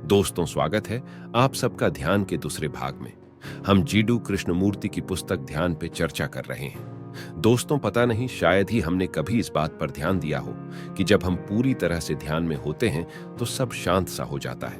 दोस्तों, स्वागत है आप सबका ध्यान के दूसरे भाग में। हम जीडू कृष्णमूर्ति की पुस्तक ध्यान पे चर्चा कर रहे हैं। दोस्तों, पता नहीं शायद ही हमने कभी इस बात पर ध्यान दिया हो कि जब हम पूरी तरह से ध्यान में होते हैं तो सब शांत सा हो जाता है।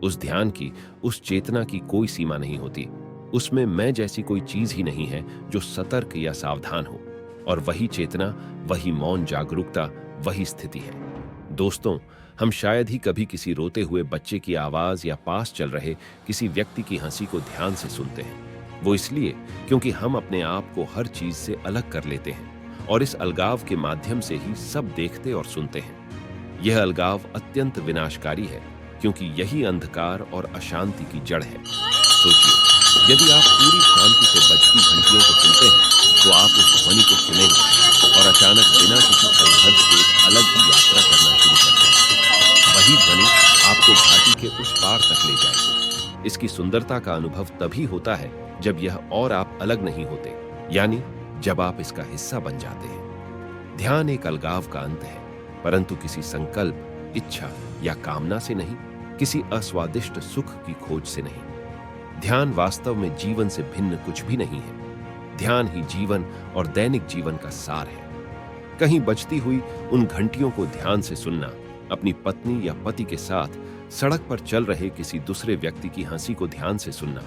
उस ध्यान की, उस चेतना की कोई सीमा नहीं होती। उसमें मैं जैसी कोई चीज ही नहीं है जो सतर्क या सावधान हो। और वही चेतना, वही मौन जागरूकता, वही स्थिति है। दोस्तों, हम शायद ही कभी किसी रोते हुए बच्चे की आवाज या पास चल रहे किसी व्यक्ति की हंसी को ध्यान से सुनते हैं। वो इसलिए क्योंकि हम अपने आप को हर चीज से अलग कर लेते हैं और इस अलगाव के माध्यम से ही सब देखते और सुनते हैं। यह अलगाव अत्यंत विनाशकारी है क्योंकि यही अंधकार और अशांति की जड़ है। सोचिए, यदि आप पूरी शांति से बजती घंटियों को सुनते हैं तो आप उस ध्वनि को सुनेंगे और अचानक बिना किसी संघर्ष के एक अलग ही यात्रा करना शुरू कर देंगे। वही ध्वनि आपको घाटी के उस पार तक ले जाएगी। इसकी सुंदरता का अनुभव तभी होता है जब यह और आप अलग नहीं होते, यानी जब आप इसका हिस्सा बन जाते हैं। ध्यान एक अलगाव का अंत है, परंतु किसी संकल्प, इच्छा या कामना से नहीं, किसी अस्वादिष्ट सुख की खोज से नहीं। ध्यान वास्तव में जीवन से भिन्न कुछ भी नहीं है। ध्यान ही जीवन और दैनिक जीवन का सार है। कहीं बजती हुई उन घंटियों को ध्यान से सुनना, अपनी पत्नी या पति के साथ सड़क पर चल रहे किसी दूसरे व्यक्ति की हंसी को ध्यान से सुनना,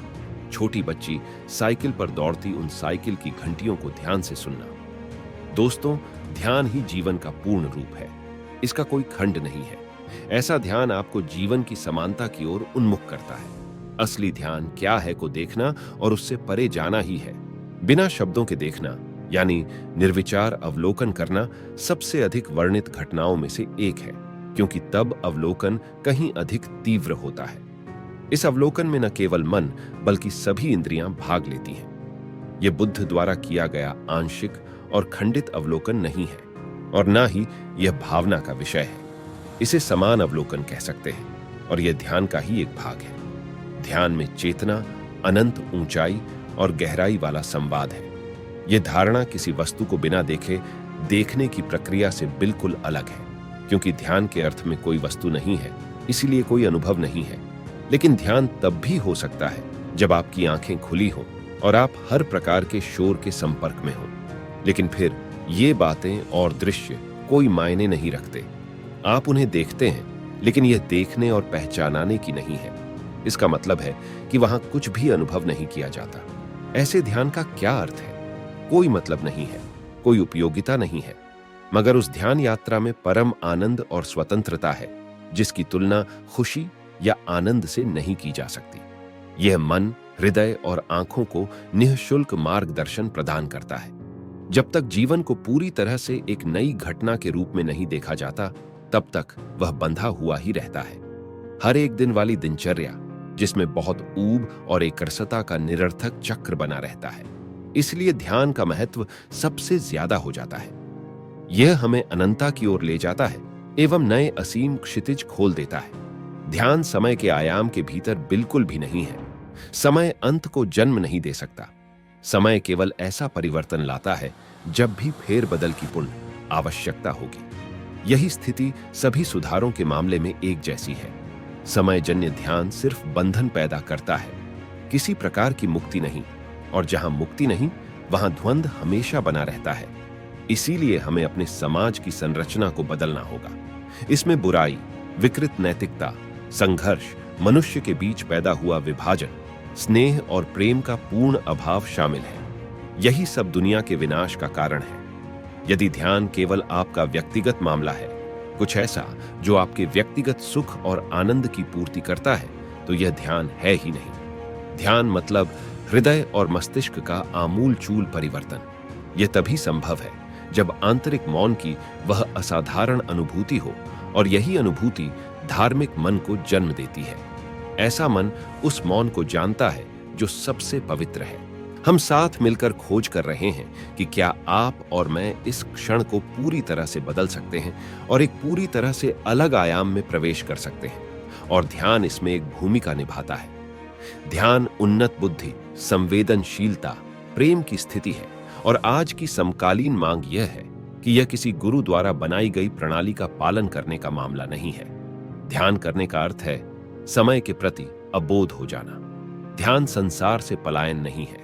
छोटी बच्ची साइकिल पर दौड़ती उन साइकिल की घंटियों को ध्यान से सुनना। दोस्तों, ध्यान ही जीवन का पूर्ण रूप है। इसका कोई खंड नहीं है। ऐसा ध्यान आपको जीवन की समानता की ओर उन्मुख करता है। असली ध्यान क्या है को देखना और उससे परे जाना ही है। बिना शब्दों के देखना, यानी निर्विचार अवलोकन करना, सबसे अधिक वर्णित घटनाओं में से एक है, क्योंकि तब अवलोकन कहीं अधिक तीव्र होता है। इस अवलोकन में न केवल मन बल्कि सभी इंद्रियां भाग लेती हैं। यह बुद्ध द्वारा किया गया आंशिक और खंडित अवलोकन नहीं है और न ही यह भावना का विषय है। इसे समान अवलोकन कह सकते हैं और यह ध्यान का ही एक भाग है। ध्यान में चेतना, अनंत ऊंचाई और गहराई वाला संवाद है। यह धारणा किसी वस्तु को बिना देखे देखने की प्रक्रिया से बिल्कुल अलग है, क्योंकि ध्यान के अर्थ में कोई वस्तु नहीं है, इसीलिए कोई अनुभव नहीं है। लेकिन ध्यान तब भी हो सकता है जब आपकी आंखें खुली हों और आप हर प्रकार के शोर के संपर्क में हों। लेकिन फिर ये बातें और दृश्य कोई मायने नहीं रखते। आप उन्हें देखते हैं, लेकिन यह देखने और पहचानाने की नहीं है। इसका मतलब है कि वहां कुछ भी अनुभव नहीं किया जाता। ऐसे ध्यान का क्या अर्थ है? कोई मतलब नहीं है, कोई उपयोगिता नहीं है, मगर उस ध्यान यात्रा में परम आनंद और स्वतंत्रता है, जिसकी तुलना खुशी या आनंद से नहीं की जा सकती। यह मन, हृदय और आंखों को निःशुल्क मार्गदर्शन प्रदान करता है। जब तक जीवन को पूरी तरह से एक नई घटना के रूप में नहीं देखा जाता, तब तक वह बंधा हुआ ही रहता है। हर एक दिन वाली दिनचर्या, जिसमें बहुत ऊब और एकरसता का निरर्थक चक्र बना रहता है। इसलिए ध्यान का महत्व सबसे ज्यादा हो जाता है। यह हमें अनंतता की ओर ले जाता है एवं नए असीम क्षितिज खोल देता है। ध्यान समय के आयाम के भीतर बिल्कुल भी नहीं है। समय अंत को जन्म नहीं दे सकता। समय केवल ऐसा परिवर्तन लाता है जब भी फेरबदल की पूर्ण आवश्यकता होगी। यही स्थिति सभी सुधारों के मामले में एक जैसी है। समयजन्य ध्यान सिर्फ बंधन पैदा करता है, किसी प्रकार की मुक्ति नहीं। और जहां मुक्ति नहीं, वहां द्वंद्व हमेशा बना रहता है। इसीलिए हमें अपने समाज की संरचना को बदलना होगा। इसमें बुराई, विकृत नैतिकता, संघर्ष, मनुष्य के बीच पैदा हुआ विभाजन, स्नेह और प्रेम का पूर्ण अभाव शामिल है। यही सब दुनिया के विनाश का कारण है। यदि ध्यान केवल आपका व्यक्तिगत मामला है, कुछ ऐसा जो आपके व्यक्तिगत सुख और आनंद की पूर्ति करता है, तो यह ध्यान है ही नहीं। ध्यान मतलब हृदय और मस्तिष्क का आमूल-चूल परिवर्तन। यह तभी संभव है जब आंतरिक मौन की वह असाधारण अनुभूति हो, और यही अनुभूति धार्मिक मन को जन्म देती है। ऐसा मन उस मौन को जानता है जो सबसे पवित्र है। हम साथ मिलकर खोज कर रहे हैं कि क्या आप और मैं इस क्षण को पूरी तरह से बदल सकते हैं और एक पूरी तरह से अलग आयाम में प्रवेश कर सकते हैं, और ध्यान इसमें एक भूमिका निभाता है। ध्यान उन्नत बुद्धि, संवेदनशीलता, प्रेम की स्थिति है, और आज की समकालीन मांग यह है कि यह किसी गुरु द्वारा बनाई गई प्रणाली का पालन करने का मामला नहीं है। ध्यान करने का अर्थ है समय के प्रति अबोध हो जाना। ध्यान संसार से पलायन नहीं है।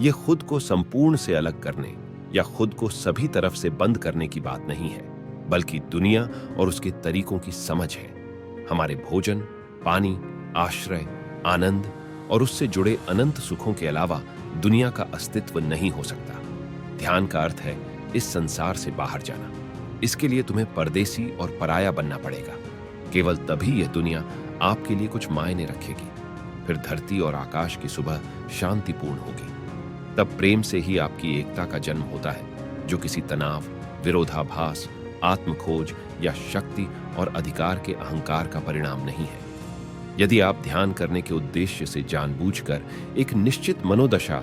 यह खुद को संपूर्ण से अलग करने या खुद को सभी तरफ से बंद करने की बात नहीं है, बल्कि दुनिया और उसके तरीकों की समझ है। हमारे भोजन, पानी, आश्रय, आनंद और उससे जुड़े अनंत सुखों के अलावा दुनिया का अस्तित्व नहीं हो सकता। ध्यान का अर्थ है इस संसार से बाहर जाना। इसके लिए तुम्हें परदेसी और पराया बनना पड़ेगा। केवल तभी यह दुनिया आपके लिए कुछ मायने रखेगी। फिर धरती और आकाश की सुबह शांतिपूर्ण होगी। तब प्रेम से ही आपकी एकता का जन्म होता है, जो किसी तनाव, विरोधाभास, आत्मखोज या शक्ति और अधिकार के अहंकार का परिणाम नहीं है। यदि आप ध्यान करने के उद्देश्य से जानबूझकर एक निश्चित मनोदशा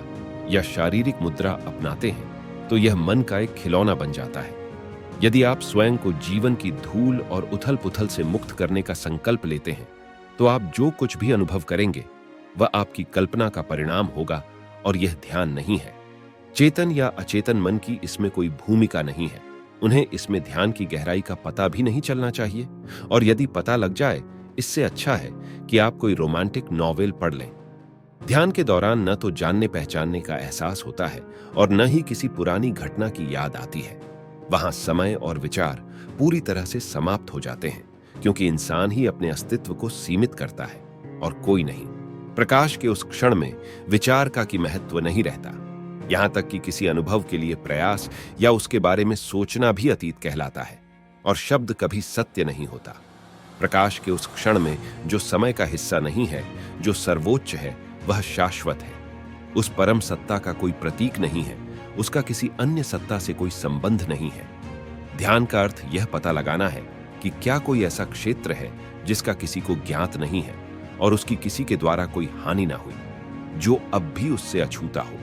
या शारीरिक मुद्रा अपनाते हैं, तो यह मन का एक खिलौना बन जाता है। यदि आप स्वयं को जीवन की धूल और उथल पुथल से मुक्त करने का संकल्प लेते हैं, तो आप जो कुछ भी अनुभव करेंगे वह आपकी कल्पना का परिणाम होगा, और यह ध्यान नहीं है। चेतन या अचेतन मन की इसमें कोई भूमिका नहीं है। उन्हें इसमें ध्यान की गहराई का पता भी नहीं चलना चाहिए, और यदि पता लग जाए, इससे अच्छा है कि आप कोई रोमांटिक नॉवेल पढ़ लें। ध्यान के दौरान न तो जानने पहचानने का एहसास होता है और न ही किसी पुरानी घटना की याद आती है। वहां समय और विचार पूरी तरह से समाप्त हो जाते हैं, क्योंकि इंसान ही अपने अस्तित्व को सीमित करता है और कोई नहीं। प्रकाश के उस क्षण में विचार का की महत्व नहीं रहता। यहां तक कि किसी अनुभव के लिए प्रयास या उसके बारे में सोचना भी अतीत कहलाता है, और शब्द कभी सत्य नहीं होता। प्रकाश के उस क्षण में जो समय का हिस्सा नहीं है, जो सर्वोच्च है, वह शाश्वत है। उस परम सत्ता का कोई प्रतीक नहीं है, उसका किसी अन्य सत्ता से कोई संबंध नहीं है। ध्यान का अर्थ यह पता लगाना है कि क्या कोई ऐसा क्षेत्र है जिसका किसी को ज्ञात नहीं है और उसकी किसी के द्वारा कोई हानि ना हुई, जो अब भी उससे अछूता हो।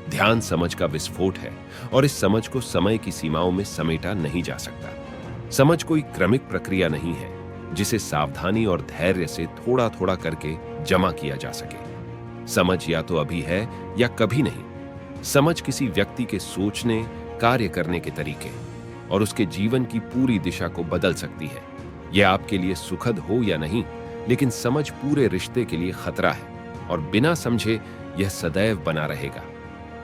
ध्यान समझ का विस्फोट है, और इस समझ को समय की सीमाओं में समेटा नहीं जा सकता। समझ कोई क्रमिक प्रक्रिया नहीं है जिसे सावधानी और धैर्य से थोड़ा थोड़ा करके जमा किया जा सके। समझ या तो अभी है या कभी नहीं। समझ किसी व्यक्ति के सोचने, कार्य करने के तरीके और उसके जीवन की पूरी दिशा को बदल सकती है। यह आपके लिए सुखद हो या नहीं, लेकिन समझ पूरे रिश्ते के लिए खतरा है, और बिना समझे यह सदैव बना रहेगा।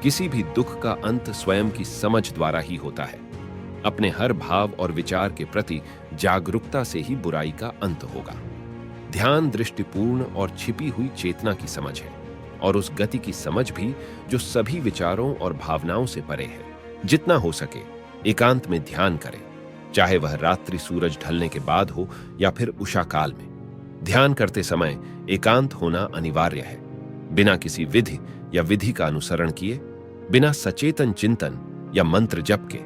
किसी भी दुख का अंत स्वयं की समझ द्वारा ही होता है। अपने हर भाव और विचार के प्रति जागरूकता से ही बुराई का अंत होगा। ध्यान दृष्टिपूर्ण और छिपी हुई चेतना की समझ है, और उस गति की समझ भी जो सभी विचारों और भावनाओं से परे है। जितना हो सके एकांत में ध्यान करें, चाहे वह रात्रि सूरज ढलने के बाद हो या फिर उषा काल में। ध्यान करते समय एकांत होना अनिवार्य है, बिना किसी विधि या विधि का अनुसरण किए, बिना सचेतन चिंतन या मंत्र जप के,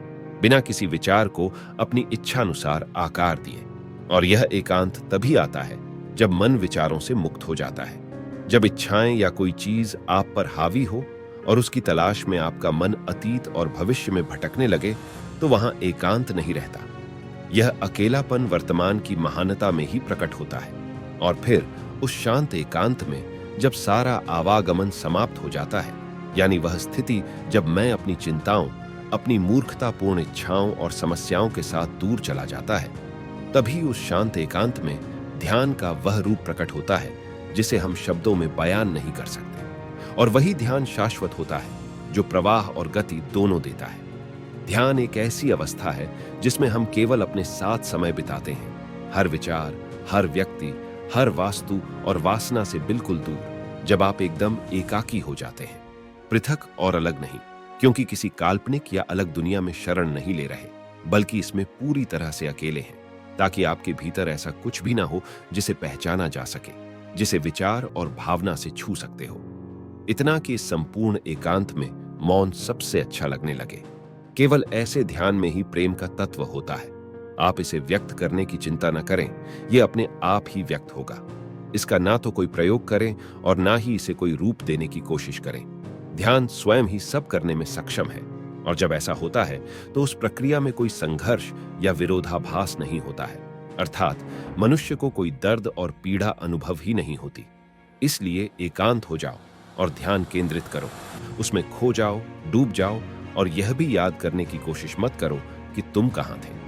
बिना किसी विचार को अपनी इच्छानुसार आकार दिए। और यह एकांत तभी आता है जब मन विचारों से मुक्त हो जाता है। जब इच्छाएं या कोई चीज आप पर हावी हो और उसकी तलाश में आपका मन अतीत और भविष्य में भटकने लगे, तो वहां एकांत नहीं रहता। यह अकेलापन वर्तमान की महानता में ही प्रकट होता है। और फिर उस शांत एकांत में जब सारा आवागमन समाप्त हो जाता है, यानी वह स्थिति जब मैं अपनी चिंताओं, अपनी मूर्खतापूर्ण इच्छाओं और समस्याओं के साथ दूर चला जाता है, तभी उस शांत एकांत में ध्यान का वह रूप प्रकट होता है जिसे हम शब्दों में बयान नहीं कर सकते। और वही ध्यान शाश्वत होता है जो प्रवाह और गति दोनों देता है। ध्यान एक ऐसी अवस्था है जिसमें हम केवल अपने साथ समय बिताते हैं, हर विचार, हर व्यक्ति, हर वास्तु और वासना से बिल्कुल दूर। जब आप एकदम एकाकी हो जाते हैं, पृथक और अलग नहीं, क्योंकि किसी काल्पनिक या अलग दुनिया में शरण नहीं ले रहे, बल्कि इसमें पूरी तरह से अकेले हैं, ताकि आपके भीतर ऐसा कुछ भी ना हो जिसे पहचाना जा सके, जिसे विचार और भावना से छू सकते हो। इतना कि इस संपूर्ण एकांत में मौन सबसे अच्छा लगने लगे। केवल ऐसे ध्यान में ही प्रेम का तत्व होता है। आप इसे व्यक्त करने की चिंता न करें, यह अपने आप ही व्यक्त होगा। इसका ना तो कोई प्रयोग करें और ना ही इसे कोई रूप देने की कोशिश करें। ध्यान स्वयं ही सब करने में सक्षम है, और जब ऐसा होता है तो उस प्रक्रिया में कोई संघर्ष या विरोधाभास नहीं होता है, अर्थात मनुष्य को कोई दर्द और पीड़ा अनुभव ही नहीं होती। इसलिए एकांत हो जाओ और ध्यान केंद्रित करो, उसमें खो जाओ, डूब जाओ, और यह भी याद करने की कोशिश मत करो कि तुम कहां थे।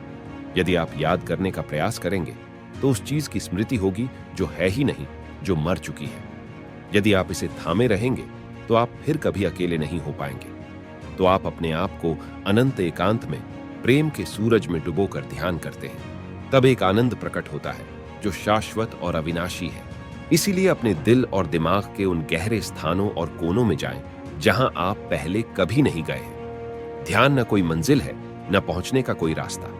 यदि आप याद करने का प्रयास करेंगे तो उस चीज की स्मृति होगी जो है ही नहीं, जो मर चुकी है। यदि आप इसे थामे रहेंगे तो आप फिर कभी अकेले नहीं हो पाएंगे। तो आप अपने आप को अनंत एकांत में प्रेम के सूरज में डुबोकर ध्यान करते हैं। तब एक आनंद प्रकट होता है जो शाश्वत और अविनाशी है। इसीलिए अपने दिल और दिमाग के उन गहरे स्थानों और कोनों में जाएं जहां आप पहले कभी नहीं गए हैं। ध्यान न कोई मंजिल है, न पहुंचने का कोई रास्ता।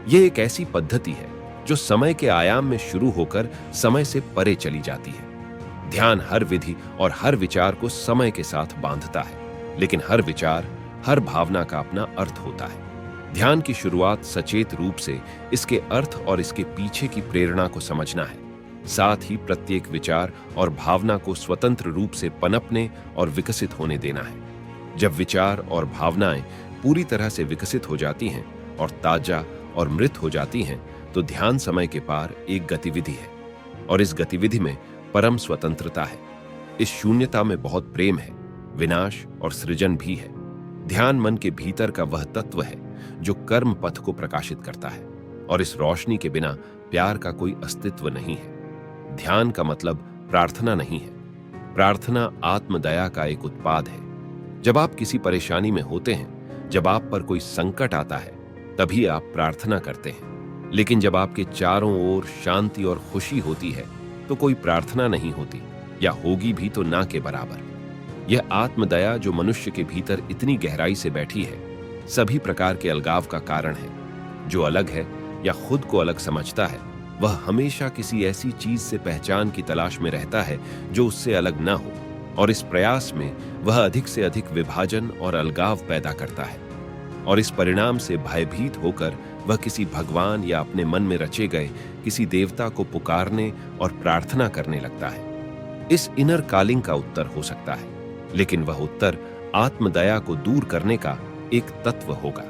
यह एक ऐसी पद्धति है जो समय के आयाम में शुरू होकर समय से परे चली जाती है। ध्यान हर विधि और हर विचार को समय के साथ बांधता है, लेकिन हर विचार, हर भावना का अपना अर्थ होता है। ध्यान की शुरुआत सचेत रूप से इसके अर्थ और इसके पीछे की प्रेरणा को समझना है। साथ ही प्रत्येक विचार और भावना को स्वतंत्र रूप से पनपने और विकसित होने देना है। जब विचार और भावनाएं पूरी तरह से विकसित हो जाती हैं और ताजा और मृत हो जाती हैं, तो ध्यान समय के पार एक गतिविधि है, और इस गतिविधि में परम स्वतंत्रता है। इस शून्यता में बहुत प्रेम है, विनाश और सृजन भी है। ध्यान मन के भीतर का वह तत्व है जो कर्म पथ को प्रकाशित करता है, और इस रोशनी के बिना प्यार का कोई अस्तित्व नहीं है। ध्यान का मतलब प्रार्थना नहीं है। प्रार्थना आत्मदया का एक उत्पाद है। जब आप किसी परेशानी में होते हैं, जब आप पर कोई संकट आता है, तभी आप प्रार्थना करते हैं। लेकिन जब आपके चारों ओर शांति और खुशी होती है, तो कोई प्रार्थना नहीं होती, या होगी भी तो ना के बराबर। यह आत्मदया जो मनुष्य के भीतर इतनी गहराई से बैठी है, सभी प्रकार के अलगाव का कारण है। जो अलग है या खुद को अलग समझता है, वह हमेशा किसी ऐसी चीज से पहचान की तलाश में रहता है जो उससे अलग ना हो, और इस प्रयास में वह अधिक से अधिक विभाजन और अलगाव पैदा करता है। और इस परिणाम से भयभीत होकर वह किसी भगवान या अपने मन में रचे गए किसी देवता को पुकारने और प्रार्थना करने लगता है। इस इनर कॉलिंग का उत्तर हो सकता है, लेकिन वह उत्तर आत्मदया को दूर करने का एक तत्व होगा।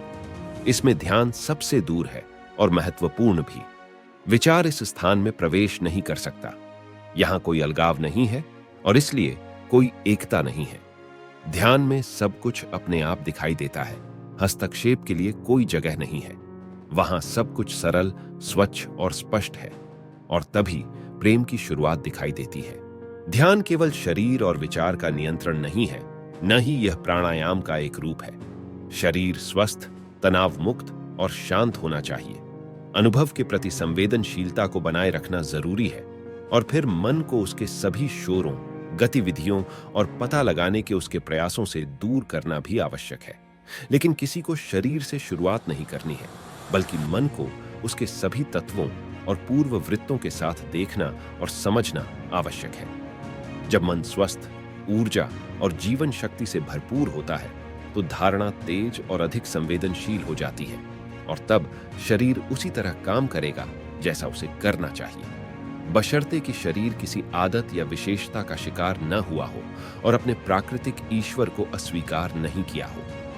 इसमें ध्यान सबसे दूर है और महत्वपूर्ण भी। विचार इस स्थान में प्रवेश नहीं कर सकता। यहां कोई अलगाव नहीं है और इसलिए कोई एकता नहीं है। ध्यान में सब कुछ अपने आप दिखाई देता है। हस्तक्षेप के लिए कोई जगह नहीं है। वहां सब कुछ सरल, स्वच्छ और स्पष्ट है, और तभी प्रेम की शुरुआत दिखाई देती है। ध्यान केवल शरीर और विचार का नियंत्रण नहीं है, न ही यह प्राणायाम का एक रूप है। शरीर स्वस्थ, तनाव मुक्त और शांत होना चाहिए। अनुभव के प्रति संवेदनशीलता को बनाए रखना जरूरी है, और फिर मन को उसके सभी शोरों, गतिविधियों और पता लगाने के उसके प्रयासों से दूर करना भी आवश्यक है। लेकिन किसी को शरीर से शुरुआत नहीं करनी है, बल्कि मन को उसके सभी तत्वों और पूर्व वृत्तों के साथ देखना और समझना आवश्यक है। जब मन स्वस्थ, ऊर्जा और जीवन शक्ति से भरपूर होता है, तो धारणा तेज और अधिक संवेदनशील हो जाती है, और तब शरीर उसी तरह काम करेगा जैसा उसे करना चाहिए, बशर्ते कि शरीर किसी आदत या विशेषता का शिकार न हुआ हो और अपने प्राकृतिक ईश्वर को अस्वीकार नहीं किया हो।